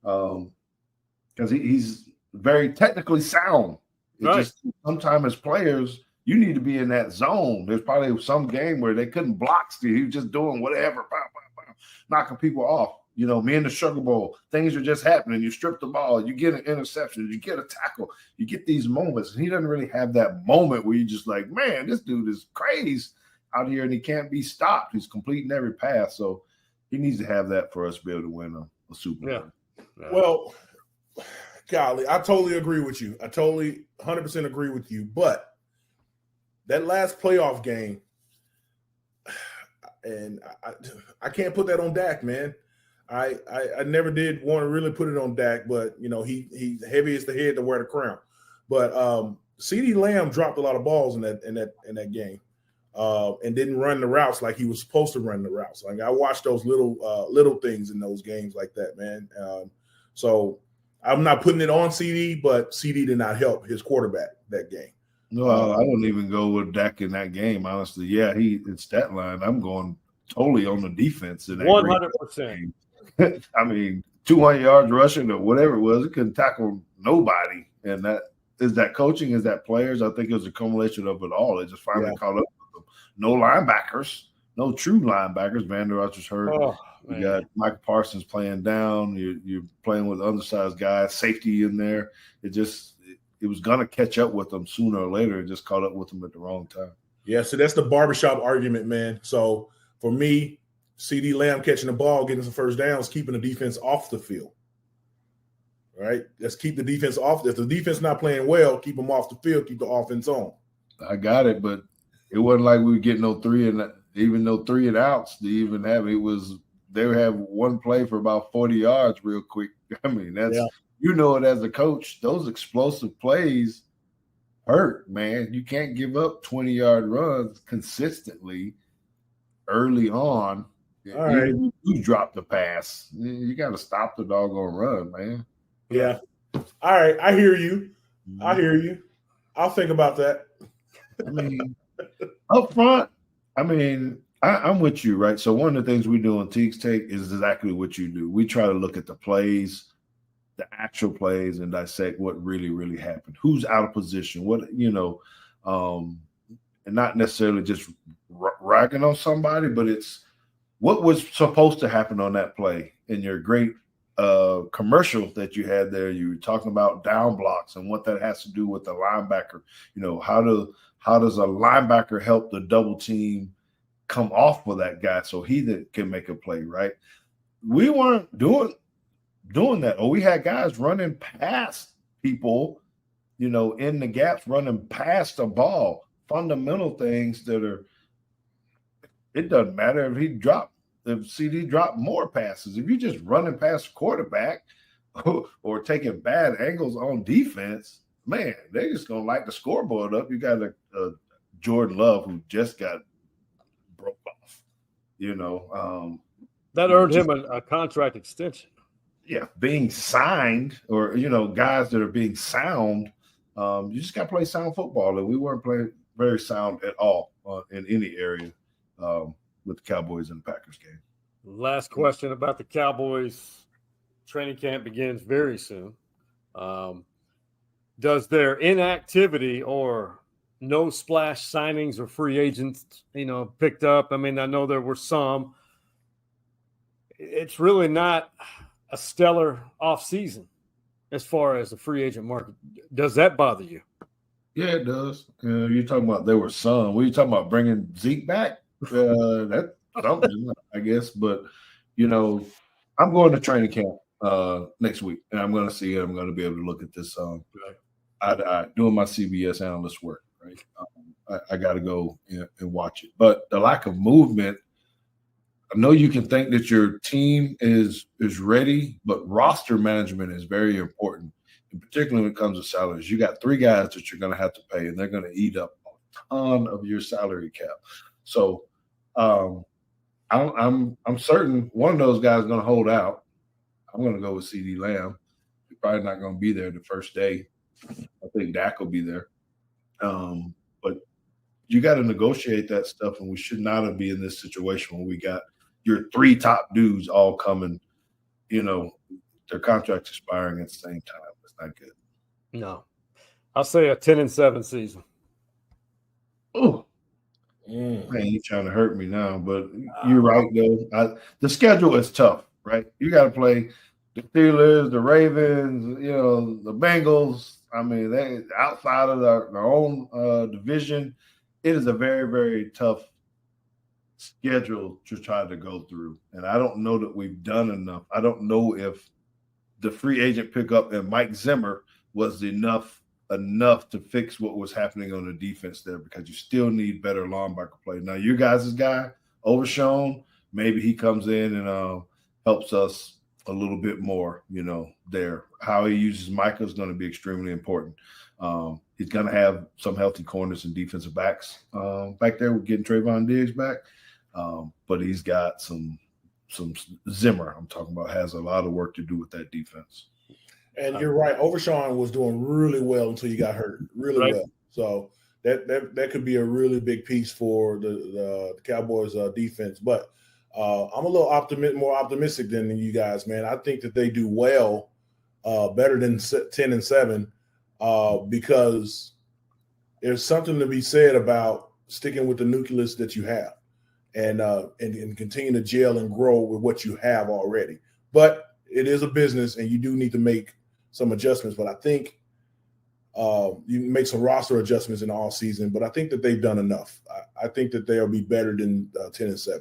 Because he's very technically sound. Just sometimes as players, you need to be in that zone. There's probably some game where they couldn't block Steve. He was just doing whatever, knocking people off. You know, me in the Sugar Bowl, things are just happening. You strip the ball, you get an interception, you get a tackle, you get these moments. And he doesn't really have that moment where you just like, man, this dude is crazy out here and he can't be stopped. He's completing every pass. So he needs to have that for us to be able to win a Super Bowl. Yeah. Well, golly, I totally agree with you. I totally 100% agree with you. But that last playoff game, and I can't put that on Dak, man. I never did want to really put it on Dak, but you know he's heavy as the head to wear the crown. But CeeDee Lamb dropped a lot of balls in that game, and didn't run the routes like he was supposed to run the routes. Like I watched those little things in those games like that, man. So I'm not putting it on CD, but CD did not help his quarterback that game. No, I don't even go with Dak in that game, honestly. Yeah, it's that line. I'm going totally on the defense in that 100%. I mean, 200 yards rushing or whatever it was, it couldn't tackle nobody. And that coaching, is that players? I think it was a accumulation of it all. It just finally caught up with them. No linebackers, no true linebackers. Van Der Esch was hurt. You got Michael Parsons playing down. You're playing with undersized guys, safety in there. It was going to catch up with them sooner or later. It just caught up with them at the wrong time. Yeah, so that's the barbershop argument, man. So for me, CeeDee Lamb catching the ball, getting some first downs, keeping the defense off the field. All right? Let's keep the defense off. If the defense not playing well, keep them off the field, keep the offense on. I got it, but it wasn't like we were getting no 3 and outs to even have it. They would have one play for about 40 yards real quick. I mean, you know it as a coach, those explosive plays hurt, man. You can't give up 20-yard runs consistently early on. All right. You drop the pass. You got to stop the doggone run, man. Yeah. All right. I hear you. I'll think about that. I mean, up front, I mean, I'm with you, right? So one of the things we do on Teague's Take is exactly what you do. We try to look at the plays, the actual plays, and dissect what really, really happened. Who's out of position? What, and not necessarily just ragging on somebody, but it's what was supposed to happen on that play. In your great commercial that you had there, you were talking about down blocks and what that has to do with the linebacker. You know, how does a linebacker help the double team come off with that guy so he can make a play, right? We weren't doing that. Or we had guys running past people, in the gaps, running past the ball. Fundamental things that it doesn't matter if CD dropped more passes. If you're just running past the quarterback or taking bad angles on defense, man, they're just going to light the scoreboard up. You got a Jordan Love who just got broke off, that earned him a contract extension. Yeah, being signed or, guys that are being sound, you just got to play sound football. And we weren't playing very sound at all in any area with the Cowboys and the Packers game. Last question about the Cowboys. Training camp begins very soon. Does their inactivity or no splash signings or free agents, picked up? I mean, I know there were some. It's really not a stellar offseason as far as the free agent market. Does that bother you? Yeah, it does. You're talking about there were some. Were you talking about bringing Zeke back? That's something, I guess. But, I'm going to training camp next week, and I'm going to see it. I'm going to be able to look at this. doing my CBS analyst work, right? I got to go and watch it. But the lack of movement, I know you can think that your team is ready, but roster management is very important, and particularly when it comes to salaries. You got 3 guys that you're going to have to pay, and they're going to eat up a ton of your salary cap. So I'm certain one of those guys is going to hold out. I'm going to go with CeeDee Lamb. He's probably not going to be there the first day. I think Dak will be there. But you got to negotiate that stuff, and we should not be in this situation when we got your 3 top dudes all coming, their contracts expiring at the same time. It's not good. No. I'll say a 10-7 season. Oh. Man, you're trying to hurt me now, but you're right, though. The schedule is tough, right? You got to play the Steelers, the Ravens, the Bengals. I mean, they outside of their own division, it is a very, very tough schedule to try to go through. And I don't know that we've done enough. I don't know if the free agent pickup and Mike Zimmer was enough to fix what was happening on the defense there, because you still need better linebacker play. Now, your guys' guy, Overshown, maybe he comes in and helps us a little bit more, there. How he uses Micah is going to be extremely important. He's going to have some healthy corners and defensive backs back there. We're getting Trayvon Diggs back. But he's got some Zimmer, I'm talking about, has a lot of work to do with that defense. And you're right. Overshawn was doing really well until you got hurt, really well. So that could be a really big piece for the Cowboys defense. But I'm a little more optimistic than you guys, man. I think that they do well, better than 10-7, because there's something to be said about sticking with the nucleus that you have and continue to gel and grow with what you have already. But it is a business, and you do need to make some adjustments. But I think you make some roster adjustments in the all season. But I think that they've done enough. I think that they'll be better than 10-7.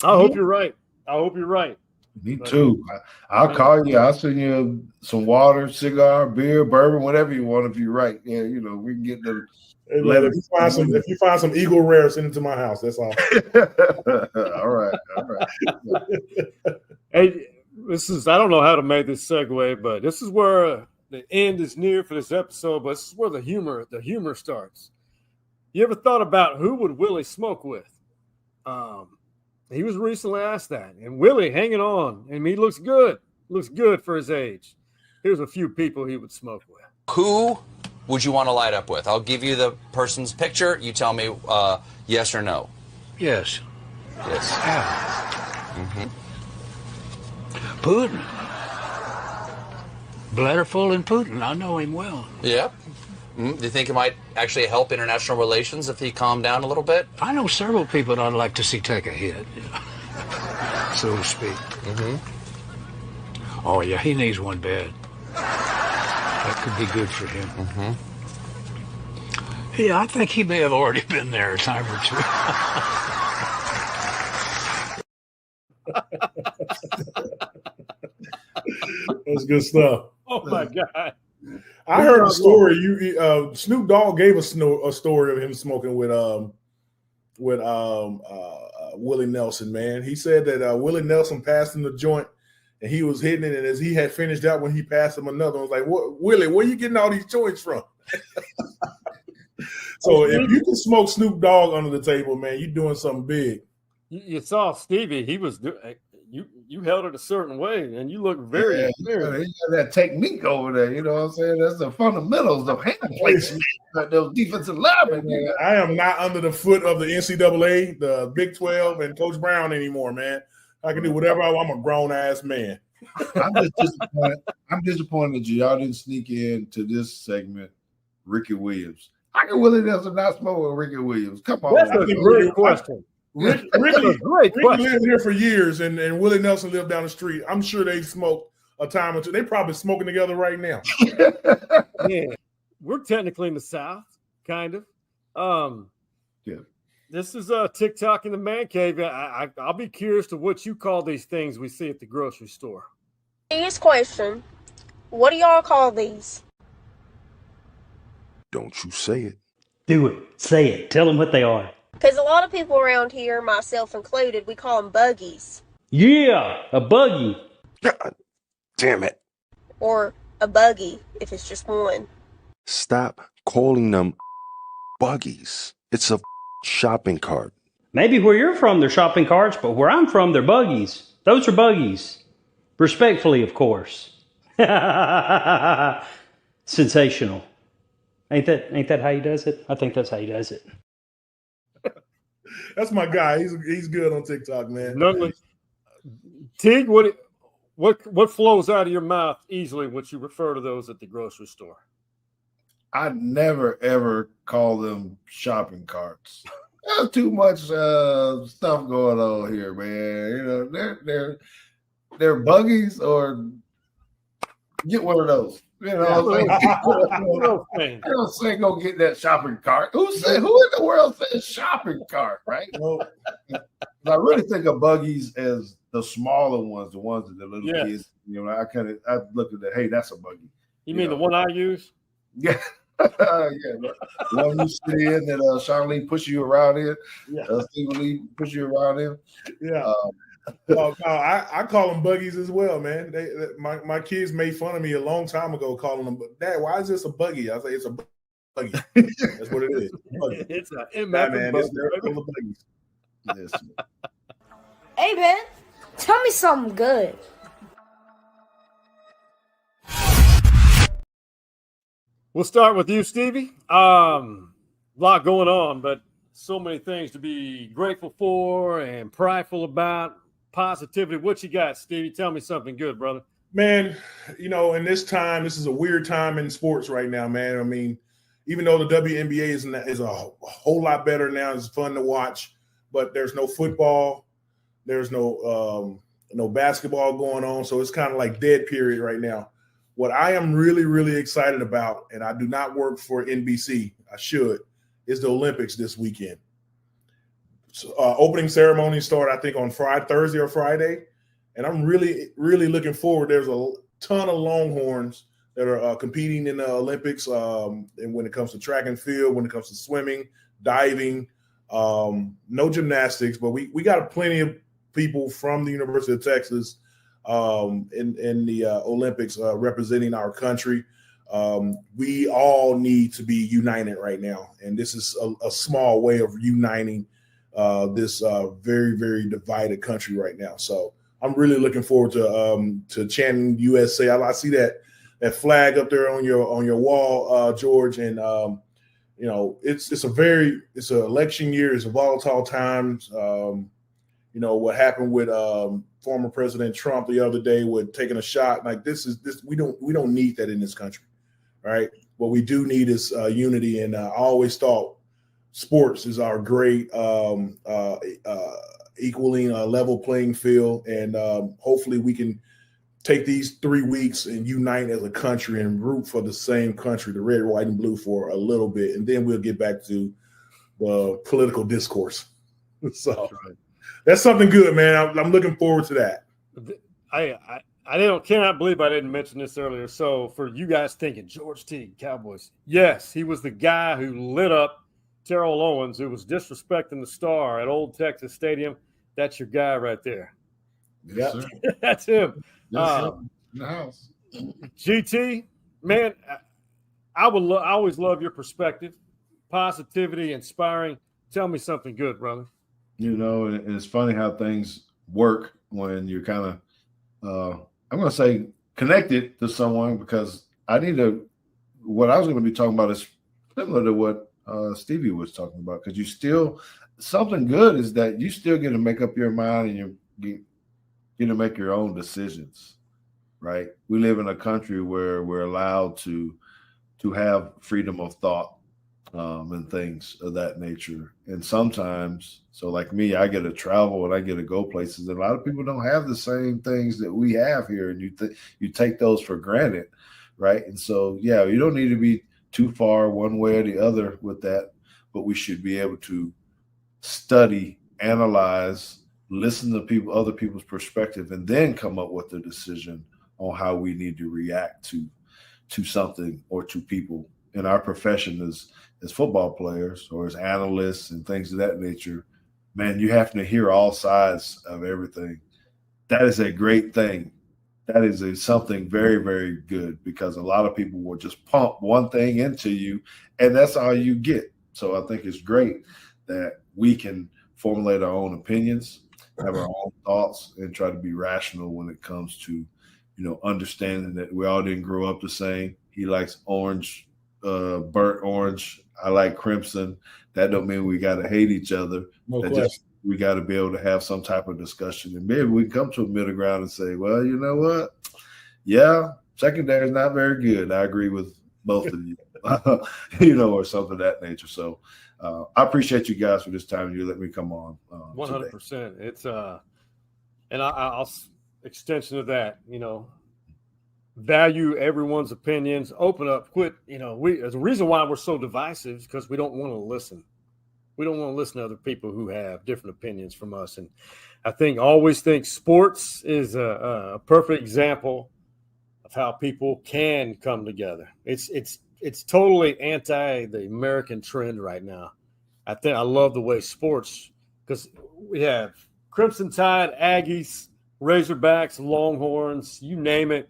I hope you're right. Me too. I'll call you. I'll send you some water, cigar, beer, bourbon, whatever you want if you're right. Yeah, we can get the. Hey, man, if you find some Eagle Rare, send it to my house. That's all. All right. Hey, I don't know how to make this segue, but this is where the end is near for this episode, but this is where the humor starts. You ever thought about who would Willie smoke with? He was recently asked that, and Willie hanging on. I mean, he looks good for his age. Here's a few people he would smoke with. Who would you want to light up with? I'll give you the person's picture. You tell me yes or no. Yes. Yes. Yeah. Putin. Bladderful and Putin. I know him well. Yeah. Do you think it might actually help international relations if he calmed down a little bit? I know several people that I'd like to see take a hit, so to speak. Oh, yeah, he needs one bad. That could be good for him. Yeah, I think he may have already been there a time or two. That's good stuff. Oh, my God. I heard a story. Snoop Dogg gave a story of him smoking with Willie Nelson. Man, he said that Willie Nelson passed him the joint, and he was hitting it. And as he had finished that one, he passed him another. I was like, "What, Willie? Where you getting all these joints from?" So if you can smoke Snoop Dogg under the table, man, you're doing something big. You saw Stevie. He was you held it a certain way, and you look very experienced. He got that technique over there. You know what I'm saying? That's the fundamentals of hand placement. Those defensive linemen. I am not under the foot of the NCAA, the Big 12, and Coach Brown anymore, man. I can do whatever I'm a grown ass man. I'm just disappointed. I'm disappointed that y'all didn't sneak in to this segment, Ricky Williams. How can Willie Nelson not smoke with Ricky Williams? Come on. That's a great question. Ricky lived here for years, and Willie Nelson lived down the street. I'm sure they smoked a time or two. They probably smoking together right now. Yeah, we're technically in the South, kind of. Yeah. This is TikTok in the man cave. I'll be curious to what you call these things we see at the grocery store. Serious question. What do y'all call these? Don't you say it. Do it. Say it. Tell them what they are. Because a lot of people around here, myself included, we call them buggies. Yeah, a buggy. God damn it. Or a buggy, if it's just one. Stop calling them buggies. It's a shopping cart. Maybe where you're from, they're shopping carts, but where I'm from, they're buggies. Those are buggies. Respectfully, of course. Sensational. Ain't that how he does it? I think that's how he does it. That's my guy. He's good on TikTok, man. Teague, what flows out of your mouth easily when you refer to those at the grocery store? I never ever call them shopping carts. There's too much stuff going on here, man. You know, they're buggies, or get one of those. You know, I don't say go get that shopping cart. Who in the world says shopping cart, right? Well, I really think of buggies as the smaller ones, the ones that the little kids. You know, I look at that. Hey, that's a buggy. You mean the one I use? Yeah. The one you sit in that Charlene pushes you around in. Stevie Lee pushes you around in. Yeah. I call them buggies as well, man. My kids made fun of me a long time ago calling them, Dad, why is this a buggy? I say it's a buggy. That's what it is. It's a man. buggy. They're full of buggies. Yes. Hey, man, tell me something good. We'll start with you, Stevie. A lot going on, but so many things to be grateful for and prideful about. Positivity. What you got, Stevie? Tell me something good, brother. Man, you know, in this time, this is a weird time in sports right now, man. I mean, even though the WNBA is a whole lot better now, it's fun to watch, but there's no football, there's no basketball going on, so it's kind of like dead period right now. What I am really, really excited about, and I do not work for NBC, I should, is the Olympics this weekend. So, opening ceremony start, I think, on Thursday or Friday, and I'm really, really looking forward. There's a ton of Longhorns that are competing in the Olympics, and when it comes to track and field, when it comes to swimming, diving, no gymnastics, but we got plenty of people from the University of Texas in the Olympics representing our country. We all need to be united right now, and this is a small way of uniting this very, very divided country right now. So I'm really looking forward to chanting USA. I see that flag up there on your wall, George, and you know, it's an election year. It's a volatile times. You know what happened with former President Trump the other day with taking a shot like this. We don't need that in this country, right? What we do need is unity, and I always thought sports is our great equaling a level playing field, and hopefully we can take these 3 weeks and unite as a country and root for the same country, the red, white, and blue, for a little bit, and then we'll get back to the political discourse. So that's something good, man. I'm looking forward to that. I cannot believe I didn't mention this earlier. So for you guys thinking George Teague, Cowboys, yes, he was the guy who lit up Terrell Owens, who was disrespecting the star at Old Texas Stadium. That's your guy right there. Yes, That's him. Yes, in the house. GT, man, I always love your perspective, positivity, inspiring. Tell me something good, brother. You know, and it's funny how things work when you're kind of, I'm going to say, connected to someone, because what I was going to be talking about is similar to what Stevie was talking about, because something good is that you still get to make up your mind and you get to make your own decisions, right? We live in a country where we're allowed to have freedom of thought and things of that nature. And sometimes, so like me, I get to travel and I get to go places, and a lot of people don't have the same things that we have here, and you take those for granted, right? And so, yeah, you don't need to be too far one way or the other with that, but we should be able to study, analyze, listen to other people's perspective, and then come up with a decision on how we need to react to something or to people in our profession as football players or as analysts and things of that nature, man, you have to hear all sides of everything. That is a great thing. That is something very, very good, because a lot of people will just pump one thing into you, and that's all you get. So I think it's great that we can formulate our own opinions, have our own thoughts, and try to be rational when it comes to, understanding that we all didn't grow up the same. He likes orange, burnt orange. I like crimson. That don't mean we got to hate each other. We got to be able to have some type of discussion, and maybe we can come to a middle ground and say, well, you know what? Yeah, secondary is not very good. I agree with both of you, or something of that nature. So I appreciate you guys for this time. You let me come on. 100%. It's and I'll extension of that, value everyone's opinions, open up, quit. There's a reason why we're so divisive is because we don't want to listen. We don't want to listen to other people who have different opinions from us. And I always think sports is a perfect example of how people can come together. It's totally anti the American trend right now. I love the way sports, because we have Crimson Tide, Aggies, Razorbacks, Longhorns, you name it.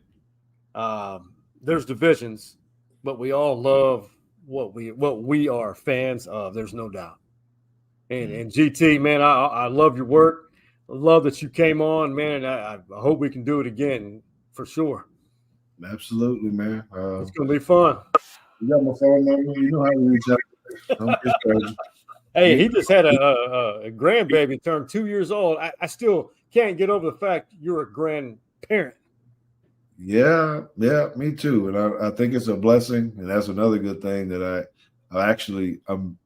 There's divisions, but we all love what we are fans of. There's no doubt. And GT, man, I love your work. I love that you came on, man. And I hope we can do it again for sure. Absolutely, man. It's gonna be fun. You got my phone number. You know how to reach out. Don't get started. Hey, he just had a grandbaby turned 2 years old. I still can't get over the fact you're a grandparent. Yeah, me too. And I think it's a blessing, and that's another good thing that I'm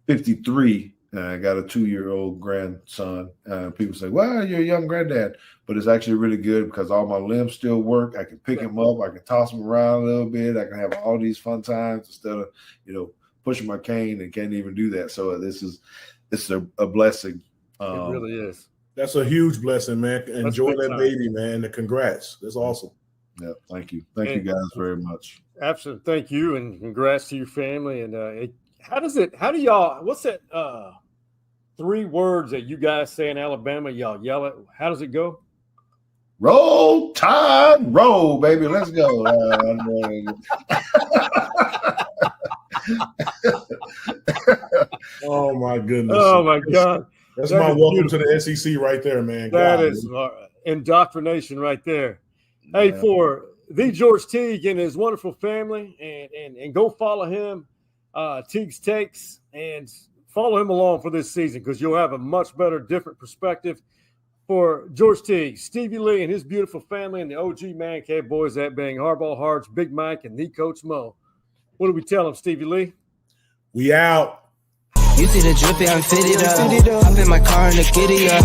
53. And I got a 2-year-old grandson. People say, well, you're a young granddad. But it's actually really good because all my limbs still work. I can pick him up. I can toss him around a little bit. I can have all these fun times instead of, pushing my cane and can't even do that. So it's a blessing. It really is. That's a huge blessing, man. Enjoy that baby, man. And congrats. That's awesome. Yeah, thank you. Thank you guys very much. Absolutely. Thank you. And congrats to your family. And what's that 3 words that you guys say in Alabama? Y'all yell it. How does it go? Roll, Tide, roll, baby. Let's go. Oh, my goodness. Oh, my God. That's my welcome to the SEC right there, man. That is indoctrination right there. Hey, for the George Teague and his wonderful family, and go follow him, Teague's Takes, and follow him along for this season, because you'll have a much better, different perspective. For George Teague, Stevie Lee, and his beautiful family, and the OG Man Cave boys, that being Hardball Hards, Big Mike, and the Coach Mo. What do we tell him, Stevie Lee? We out. You see the drippy, I'm fitted up. Hop in my car and the giddy up.